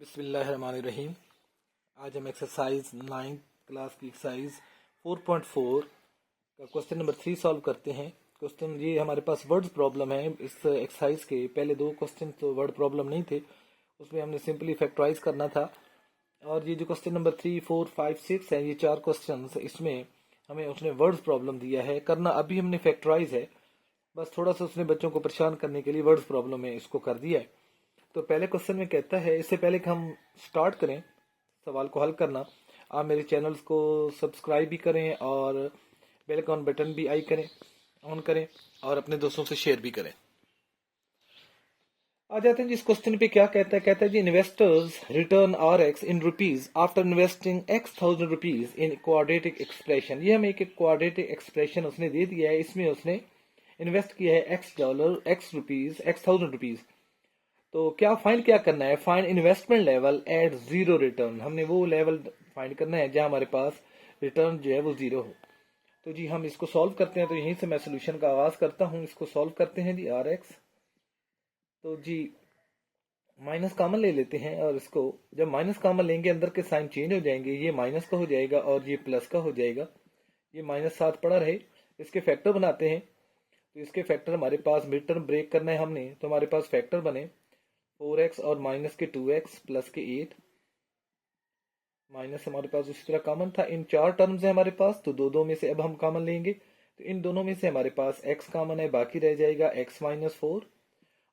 बिस्मिल्लाहिर्रहमानिर्रहीम। आज हम एक्सरसाइज 9th क्लास की एक्सरसाइज 4.4 का क्वेश्चन नंबर 3 सॉल्व करते हैं। क्वेश्चन ये हमारे पास वर्ड्स प्रॉब्लम है। इस एक्सरसाइज के पहले दो क्वेश्चन तो वर्ड प्रॉब्लम नहीं थे, उसमें हमने सिंपली फैक्टराइज करना था। और ये जो क्वेश्चन नंबर 3, 4, 5, 6 है, ये चार क्वेश्चन, इसमें हमें उसने वर्ड्स प्रॉब्लम दिया है करना। अभी हमने फैक्टराइज है, बस थोड़ा सा उसने बच्चों को परेशान करने के लिए वर्ड्स प्रॉब्लम में इसको कर दिया है। तो पहले क्वेश्चन में कहता है, इससे पहले कि हम स्टार्ट करें सवाल को हल करना, आप मेरे चैनल्स को सब्सक्राइब भी करें और बेल आइकन बटन भी ऑन करें और अपने दोस्तों से शेयर भी करें। आ जाते हैं जी इस क्वेश्चन पे। क्या कहता है जी, investors return RX in rupees after investing X,000 rupees in quadratic expression. ये हमें एक क्वाड्रेटिक एक्सप्रेशन उसने दे दिया है, इसमें उसने इन्वेस्ट किया है X,000 रुपीज। तो फाइंड क्या करना है, find investment level at zero return. हमने वो लेवल फाइंड करना है जहां हमारे पास रिटर्न जो है वो जीरो हो। तो जी हम इसको सॉल्व करते हैं। तो यहीं से मैं सोल्यूशन का आगाज करता हूं। इसको सॉल्व करते हैं जी RX। तो जी माइनस कॉमन ले लेते हैं और इसको जब माइनस कॉमन लेंगे अंदर के साइन चेंज हो जाएंगे, ये माइनस का हो जाएगा और ये प्लस का हो जाएगा। ये -7 पड़ा रहे, इसके फैक्टर बनाते हैं। तो इसके फैक्टर हमारे पास मिड टर्म ब्रेक करना है हमने, तो हमारे पास फैक्टर बने 4x और माइनस के 2x प्लस के 8। माइनस हमारे पास उसी तरह कॉमन था, इन चार टर्म्स है हमारे पास, तो दो में से अब हम कॉमन लेंगे। तो इन दोनों में से हमारे पास x कॉमन है, बाकी रह जाएगा x-4।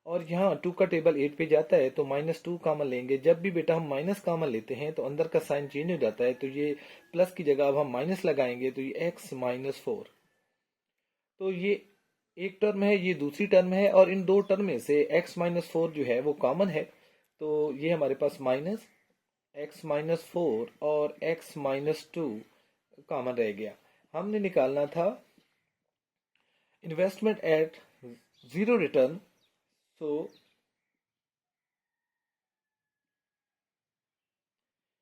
और यहाँ 2 का टेबल 8 पे जाता है, तो -2 कॉमन लेंगे। जब भी बेटा हम माइनस कॉमन लेते हैं तो अंदर का साइन चेंज हो जाता है, तो ये प्लस की जगह अब हम माइनस लगाएंगे, तो ये x-4। तो ये एक टर्म है, ये दूसरी टर्म है, और इन दो टर्म में से x-4 जो है वो कॉमन है। तो ये हमारे पास -x-4 और x-2 कॉमन रह गया। हमने निकालना था investment at zero return. So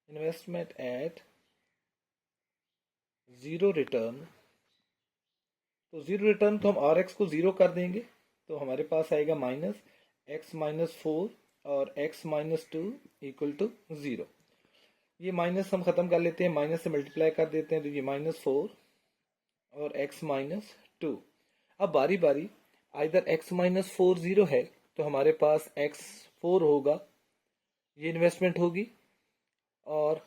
investment at zero return, तो जीरो रिटर्न तो हम RX को जीरो कर देंगे, तो हमारे पास आएगा -x-4 और x-2 इक्वल टू जीरो। ये माइनस हम खत्म कर लेते हैं, माइनस से मल्टीप्लाई कर देते हैं, तो ये -4 और x-2। अब बारी बारी, आइदर x-4 जीरो है तो हमारे पास x4 होगा, ये इन्वेस्टमेंट होगी। और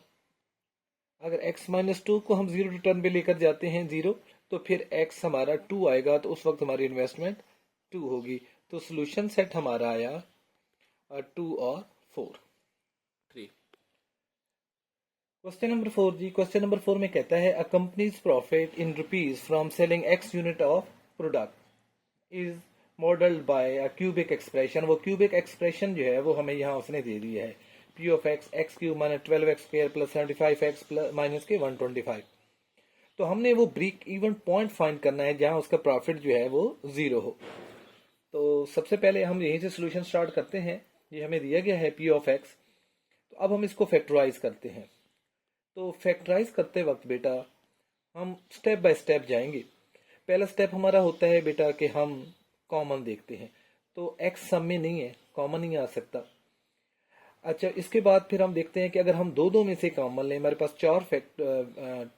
अगर x-2 को हम जीरो रिटर्न पे लेकर जाते हैं जीरो, तो फिर x हमारा 2 आएगा, तो उस वक्त हमारी इन्वेस्टमेंट 2 होगी। तो सोल्यूशन सेट हमारा आया 2 और 4, 3। क्वेश्चन नंबर 4 जी, क्वेश्चन नंबर 4 में कहता है, a company's profit in rupees from selling x unit of product is modelled by a cubic expression. वो क्यूबिक एक्सप्रेशन जो है वो हमें यहाँ उसने दे दिया है, P of x cube minus 12x square plus 75x plus minus के 125। तो हमने वो ब्रेक इवन पॉइंट फाइंड करना है जहां उसका प्रॉफिट जो है वो जीरो हो। तो सबसे पहले हम यहीं से सोल्यूशन स्टार्ट करते हैं। ये हमें दिया गया है P of x। तो अब हम इसको फैक्टराइज करते हैं। तो फैक्टराइज करते वक्त बेटा हम स्टेप बाय स्टेप जाएंगे। पहला स्टेप हमारा होता है बेटा कि हम कॉमन देखते हैं। तो x सम में नहीं है, कॉमन नहीं आ सकता। अच्छा, इसके बाद फिर हम देखते हैं कि अगर हम दो में से कॉमन लें, हमारे पास चार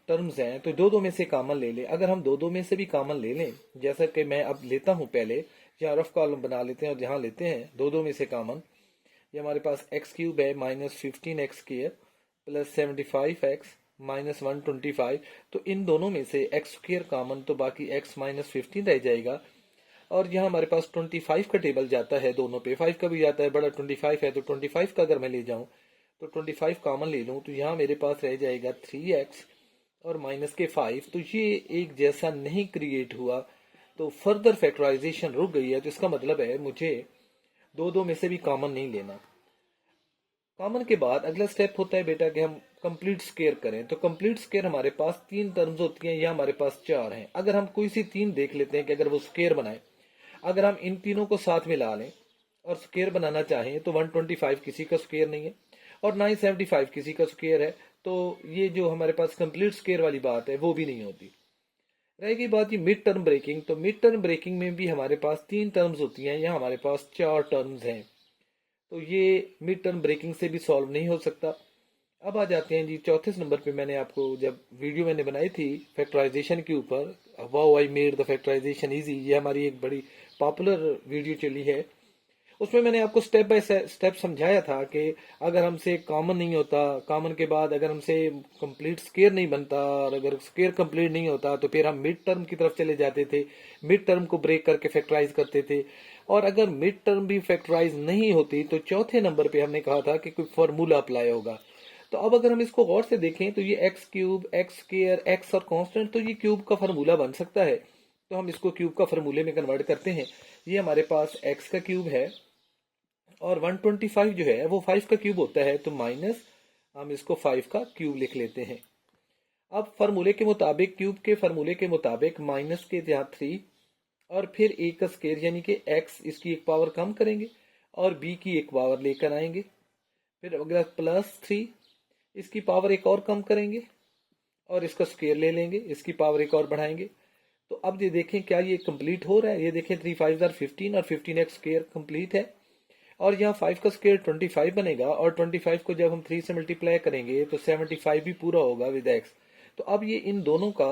टर्म्स हैं, तो दो में से कॉमन ले लें। अगर हम दो में से भी कॉमन ले लें, जैसा कि मैं अब लेता हूं, पहले यहाँ रफ कॉलम बना लेते हैं और जहां लेते हैं दो में से कॉमन, ये हमारे पास x³ है -15x² प्लस 75x -125। तो इन दोनों में से x² कॉमन, तो बाकी x-15 रह जाएगा। और यहाँ हमारे पास 25 का टेबल जाता है दोनों पे, 5 का भी जाता है, बड़ा 25 है, तो 25 का अगर मैं ले जाऊं तो 25 कॉमन ले लूं, तो यहाँ मेरे पास रह जाएगा 3x और माइनस के 5। तो ये एक जैसा नहीं क्रिएट हुआ, तो फर्दर फैक्टराइजेशन रुक गई है। तो इसका मतलब है मुझे दो में से भी कॉमन नहीं लेना। कॉमन के बाद अगला स्टेप होता है बेटा कि हम कंप्लीट स्क्वायर करें। तो कंप्लीट स्क्वायर हमारे पास 3 टर्म्स होती हैं, या हमारे पास 4 हैं। अगर हम कोई सी 3 देख लेते हैं कि अगर वो स्क्वायर बनाए, अगर हम इन तीनों को साथ में ला लें और स्क्वायर बनाना चाहें, तो 125 किसी का स्क्वायर नहीं है और ना ही 75 किसी का स्क्वायर है। तो ये जो हमारे पास कंप्लीट स्क्वायर वाली बात है वो भी नहीं होती। रहेगी बात ये मिड टर्म ब्रेकिंग। तो मिड टर्म ब्रेकिंग में भी हमारे पास 3 टर्म्स होती हैं, यहाँ हमारे पास 4 टर्म्स हैं। तो ये मिड टर्म ब्रेकिंग से भी सॉल्व नहीं हो सकता। अब आ जाते हैं जी चौथे नंबर पे। मैंने आपको जब वीडियो मैंने बनाई थी फैक्टराइजेशन के ऊपर, wow I made the factorisation easy, ये हमारी एक बड़ी पॉपुलर वीडियो चली है। उसमें मैंने आपको स्टेप बाय स्टेप समझाया था कि अगर हमसे कॉमन नहीं होता, कॉमन के बाद अगर हमसे कंप्लीट स्केयर नहीं बनता, और अगर स्केयर कंप्लीट नहीं होता तो फिर हम मिड टर्म की तरफ चले जाते थे, मिड टर्म को ब्रेक करके फैक्टराइज करते थे। और अगर मिड टर्म भी फैक्टराइज नहीं होती तो चौथे नंबर पे हमने कहा था कि कोई फॉर्मूला अप्लाई होगा। तो अब अगर हम इसको गौर से देखें तो ये x cube, x square, x और कांस्टेंट, तो ये क्यूब का फार्मूला बन सकता है। तो हम इसको क्यूब का फार्मूले में कन्वर्ट करते हैं। ये हमारे पास एक्स का क्यूब है और 125 जो है वो 5 का क्यूब होता है, तो माइनस हम इसको 5 का क्यूब लिख लेते हैं। अब फार्मूले के मुताबिक, क्यूब के फार्मूले के मुताबिक माइनस के यहाँ 3 और फिर ए का स्केयर यानी कि एक्स, इसकी एक पावर कम करेंगे और बी की एक पावर लेकर आएंगे। फिर अगर प्लस 3, इसकी पावर एक और कम करेंगे और इसका स्केयर ले लेंगे, इसकी पावर एक और बढ़ाएंगे। तो अब ये देखें क्या ये कंप्लीट हो रहा है। ये देखें 3 5 15 और 15x स्केयर कंप्लीट है। और यहाँ 5 का स्केयर 25 बनेगा और 25 को जब हम 3 से मल्टीप्लाई करेंगे तो 75 भी पूरा होगा विद एक्स। तो अब ये इन दोनों का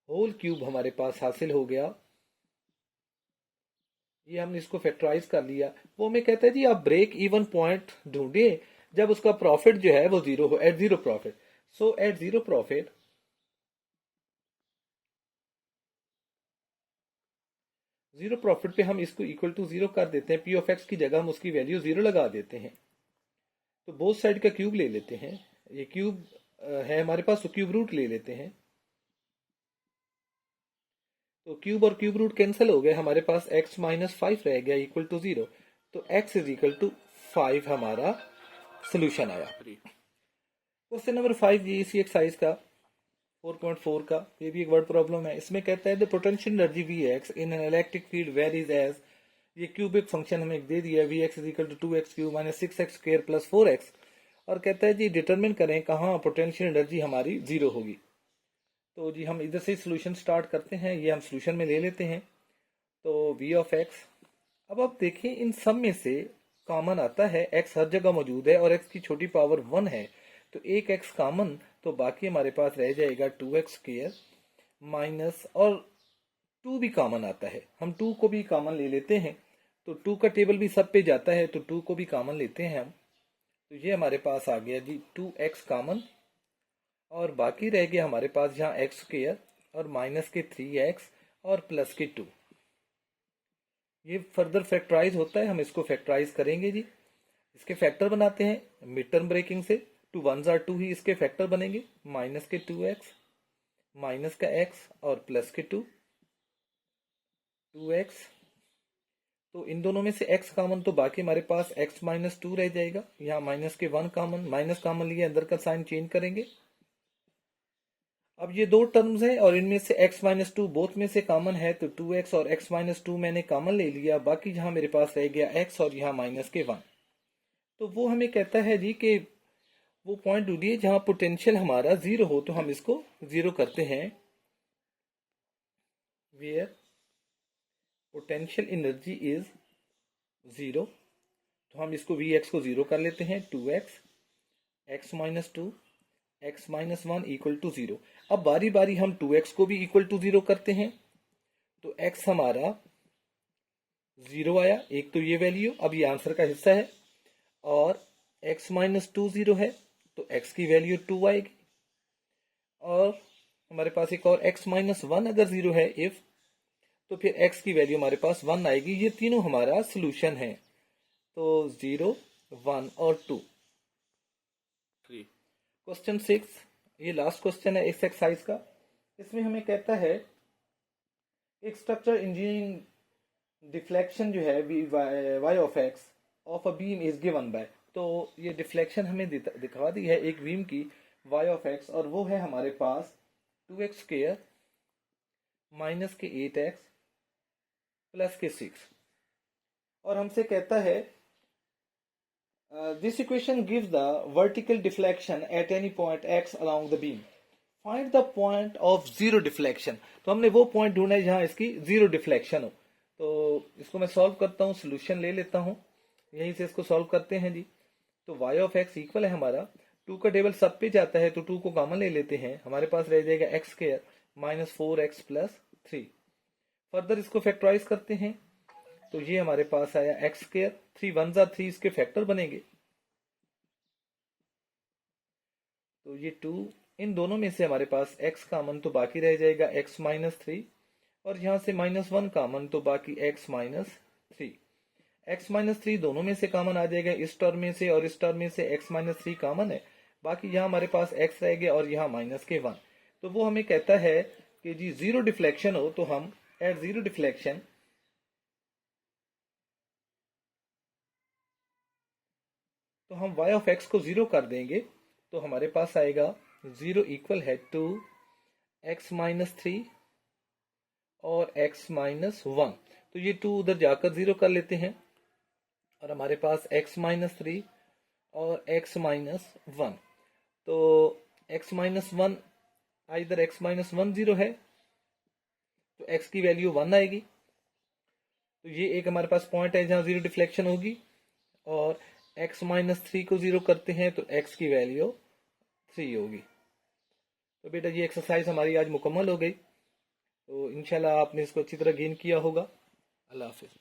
होल क्यूब हमारे पास हासिल हो गया। ये हमने इसको फैक्टराइज कर लिया। वो हमें कहता है जी आप ब्रेक इवन पॉइंट ढूंढिए जब उसका प्रॉफिट जो है वो जीरो हो, at zero profit. So at zero profit, zero profit पे हम इसको इक्वल टू जीरो कर देते हैं। पी ऑफ एक्स की जगह हम उसकी वैल्यू जीरो लगा देते हैं। तो बोथ साइड का क्यूब ले लेते हैं। ये क्यूब है हमारे पास, तो क्यूब रूट ले लेते हैं। तो क्यूब और क्यूब रूट कैंसिल हो गए, हमारे पास x माइनस 5 रह गया इक्वल टू 0। तो x इज इक्वल टू 5 हमारा सोल्यूशन आया। क्वेश्चन नंबर 5 जी इसी एक्सरसाइज का 4.4 का, ये भी एक वर्ड प्रॉब्लम है। इसमें कहता है the potential energy V x in an electric field varies as, ये क्यूबिक फंक्शन हमें दे दिया, V x is equal to 2x cube minus 6x square plus 4x। और कहता है जी डिटरमिन करें कहाँ पोटेंशियल एनर्जी हमारी जीरो होगी। तो जी हम इधर से सोल्यूशन स्टार्ट करते हैं, ये हम सोल्यूशन में ले लेते हैं। तो v ऑफ x, अब आप देखिए इन सब में से कॉमन आता है, x हर जगह मौजूद है और x की छोटी पावर 1 है, तो एक x कॉमन, तो बाकी हमारे पास रह जाएगा 2x स्क्वायर माइनस, और 2 भी कॉमन आता है, हम 2 को भी कॉमन ले लेते हैं। तो 2 का टेबल भी सब पे जाता है, तो 2 को भी कॉमन लेते हैं हम। तो ये हमारे पास आ गया जी 2x कॉमन, और बाकी रह गया हमारे पास यहाँ x स्क्वायर और माइनस के 3x और प्लस के 2। ये फर्दर फैक्टराइज होता है, हम इसको फैक्टराइज करेंगे जी। इसके फैक्टर बनाते हैं मिड टर्म ब्रेकिंग से, 2 1s are 2 ही इसके फैक्टर बनेंगे, माइनस के 2x माइनस का x और प्लस के 2x। तो इन दोनों में से x कॉमन, तो बाकी हमारे पास x माइनस 2 रह जाएगा। यहाँ माइनस के 1 कॉमन, माइनस कॉमन लिए अंदर का साइन चेंज करेंगे। अब ये दो टर्म्स हैं और इनमें से x माइनस 2 बोथ में से कॉमन है, तो 2x और x माइनस 2 मैंने कॉमन ले लिया। बाकी जहां मेरे पास रह गया x और यहाँ माइनस के 1। तो वो हमें कहता है जी कि वो पॉइंट ढूंढिए जहां पोटेंशियल हमारा जीरो हो, तो हम इसको जीरो करते हैं। Where potential energy is zero, तो हम इसको वी एक्स को जीरो कर लेते हैं। 2x x minus 2 x minus 1 equal to 0। अब बारी बारी हम 2x को भी इक्वल टू 0 करते हैं, तो x हमारा 0 आया, एक तो ये वैल्यू, अब ये आंसर का हिस्सा है। और x माइनस 2 0 है, तो x की वैल्यू 2 आएगी। और हमारे पास एक और x माइनस 1 अगर 0 है इफ, तो फिर x की वैल्यू हमारे पास 1 आएगी। ये तीनों हमारा सोल्यूशन है, तो 0 1 और 2। क्वेश्चन 6, ये लास्ट क्वेश्चन है इस एक्सरसाइज का। इसमें हमें कहता है एक स्ट्रक्चर इंजीनियरिंग डिफ्लेक्शन जो है y of x of a beam is given by, तो ये डिफ्लेक्शन हमें दिखा दी है एक बीम की y ऑफ x, और वो है हमारे पास 2x स्क्वायर माइनस के 8x प्लस के 6। और हमसे कहता है this equation gives the vertical deflection at any point x along the beam. Find the point of zero deflection. तो हमने वो पॉइंट ढूंढना है जहां इसकी जीरो डिफ्लेक्शन हो। तो इसको मैं सॉल्व करता हूँ, सोल्यूशन ले लेता हूँ। यहीं से इसको सॉल्व करते हैं जी। तो y ऑफ x इक्वल है हमारा 2 का टेबल सब पे जाता है तो 2 को कॉमन ले लेते हैं, हमारे पास रह जाएगा x square minus 4x plus 3। Further इसको फैक्टराइज करते हैं तो ये हमारे पास आया एक्स स्क्वायर, 3 वन जा 3 इसके फैक्टर बनेंगे। तो ये 2 इन दोनों में से हमारे पास x कॉमन तो बाकी रह जाएगा x माइनस 3, और यहाँ से -1 कॉमन तो बाकी x माइनस 3। x माइनस 3 दोनों में से कॉमन आ जाएगा, इस टर्म में से और इस टर्म में से x माइनस 3 कॉमन है, बाकी यहाँ हमारे पास x रह गया और यहाँ माइनस के 1। तो वो हमें कहता है कि जी जीरो डिफ्लेक्शन हो तो हम एट जीरो डिफ्लेक्शन तो हम y ऑफ x को 0 कर देंगे तो हमारे पास आएगा 0 इक्वल है टू x माइनस 3 और x माइनस 1। तो ये 2 उधर जाकर 0 कर लेते हैं और हमारे पास x माइनस 3 और x माइनस 1। तो x माइनस 1 इधर x माइनस 1 0 है तो x की वैल्यू 1 आएगी। तो ये एक हमारे पास पॉइंट है जहां जीरो डिफ्लेक्शन होगी, और x माइनस 3 को 0 करते हैं तो x की वैल्यू 3 होगी। तो बेटा ये एक्सरसाइज हमारी आज मुकम्मल हो गई। तो इंशाल्लाह आपने इसको अच्छी तरह गेन किया होगा। अल्लाह हाफिज।